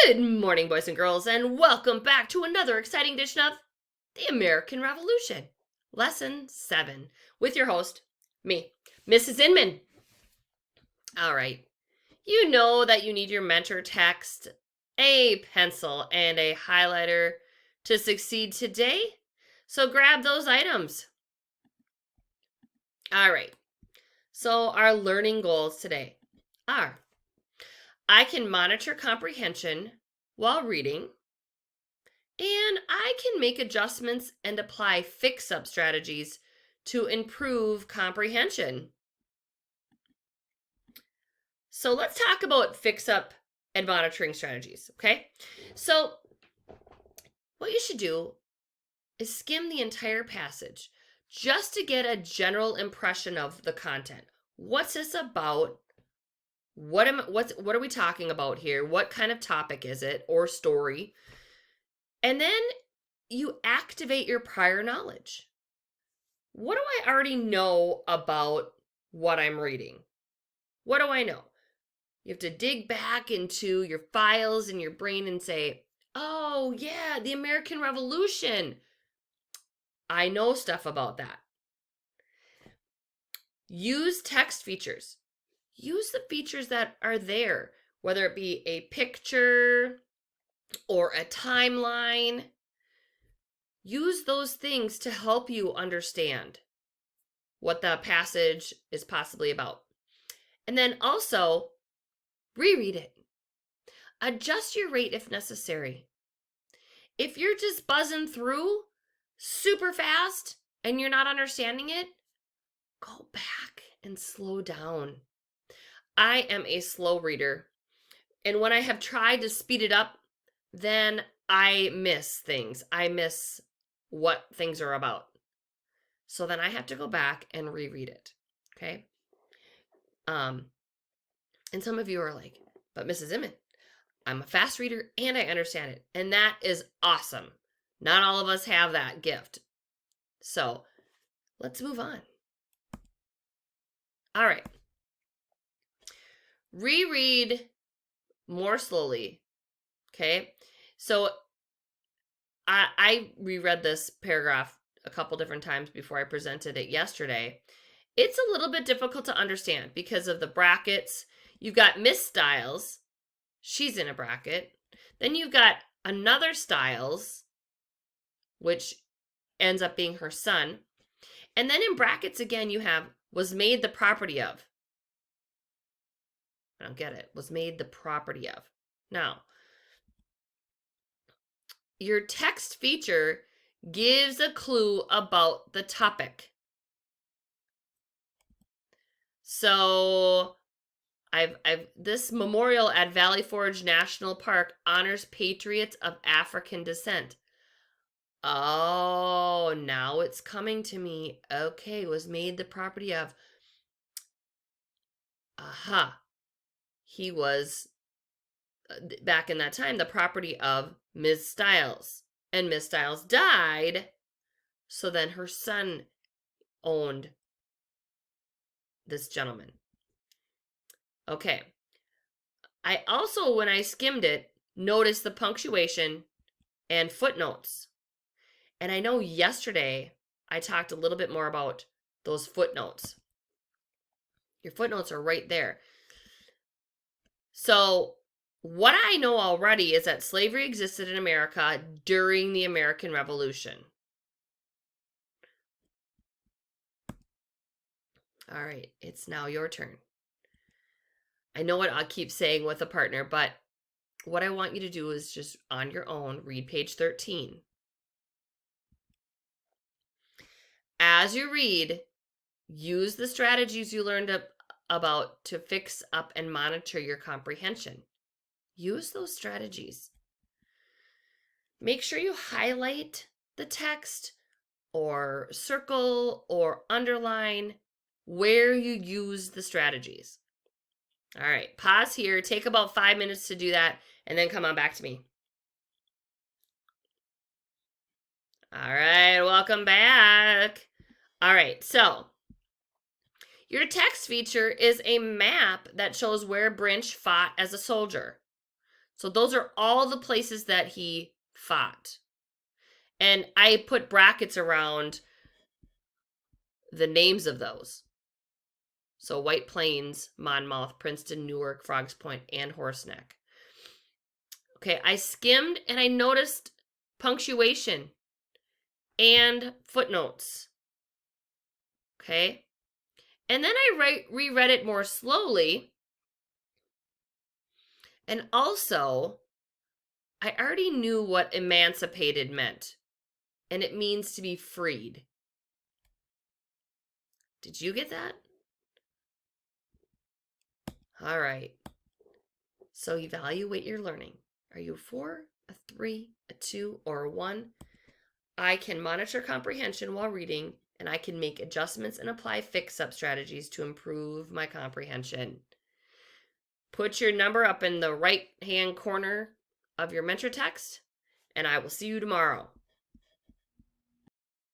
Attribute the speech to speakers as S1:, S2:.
S1: Good morning, boys and girls, and welcome back to another exciting edition of the American Revolution, Lesson 7, with your host, me, Mrs. Inman. All right, you know that you need your mentor text, a pencil, and a highlighter to succeed today, so grab those items. All right, so our learning goals today are: I can monitor comprehension while reading, and I can make adjustments and apply fix-up strategies to improve comprehension. So let's talk about fix-up and monitoring strategies, okay? So what you should do is skim the entire passage just to get a general impression of the content. What's this about? What are we talking about here? What kind of topic is it or story? And then you activate your prior knowledge. What do I already know about what I'm reading? What do I know? You have to dig back into your files in your brain and say, oh yeah, the American Revolution. I know stuff about that. Use text features. Use the features that are there, whether it be a picture or a timeline. Use those things to help you understand what the passage is possibly about. And then also reread it. Adjust your rate if necessary. If you're just buzzing through super fast and you're not understanding it, go back and slow down. I am a slow reader, and when I have tried to speed it up, then I miss things. I miss what things are about. So then I have to go back and reread it. Okay? And some of you are like, but Mrs. Emmett, I'm a fast reader and I understand it. And that is awesome. Not all of us have that gift. So let's move on. All right. Reread more slowly. Okay? So I reread this paragraph a couple different times before I presented it yesterday. It's a little bit difficult to understand because of the brackets. You've got Miss Styles. She's in a bracket. Then you've got another Styles, which ends up being her son. And then in brackets again, you have was made the property of. I don't get it. Was made the property of. Now, your text feature gives a clue about the topic. So this memorial at Valley Forge National Park honors patriots of African descent. Oh, now it's coming to me. Okay, was made the property of. Aha. He was, back in that time, the property of Ms. Styles. And Ms. Styles died, so then her son owned this gentleman. Okay. I also, when I skimmed it, noticed the punctuation and footnotes. And I know yesterday I talked a little bit more about those footnotes. Your footnotes are right there. So what I know already is that slavery existed in America during the American Revolution. All right, it's now your turn. I know what I keep saying with a partner, but what I want you to do is just on your own, read page 13. As you read, use the strategies you learned about to fix up and monitor your comprehension. Use those strategies. Make sure you highlight the text or circle or underline where you use the strategies. All right, pause here. Take about 5 minutes to do that, and then come on back to me. All right, welcome back. All right, so your text feature is a map that shows where Brinch fought as a soldier. So those are all the places that he fought. And I put brackets around the names of those. So White Plains, Monmouth, Princeton, Newark, Frogs Point, and Horseneck. Okay, I skimmed and I noticed punctuation and footnotes. Okay, and then I reread it more slowly. And also, I already knew what emancipated meant, and it means to be freed. Did you get that? All right. So evaluate your learning. Are you a 4, a 3, a 2, or a 1? I can monitor comprehension while reading, and I can make adjustments and apply fix-up strategies to improve my comprehension. Put your number up in the right-hand corner of your mentor text, and I will see you tomorrow.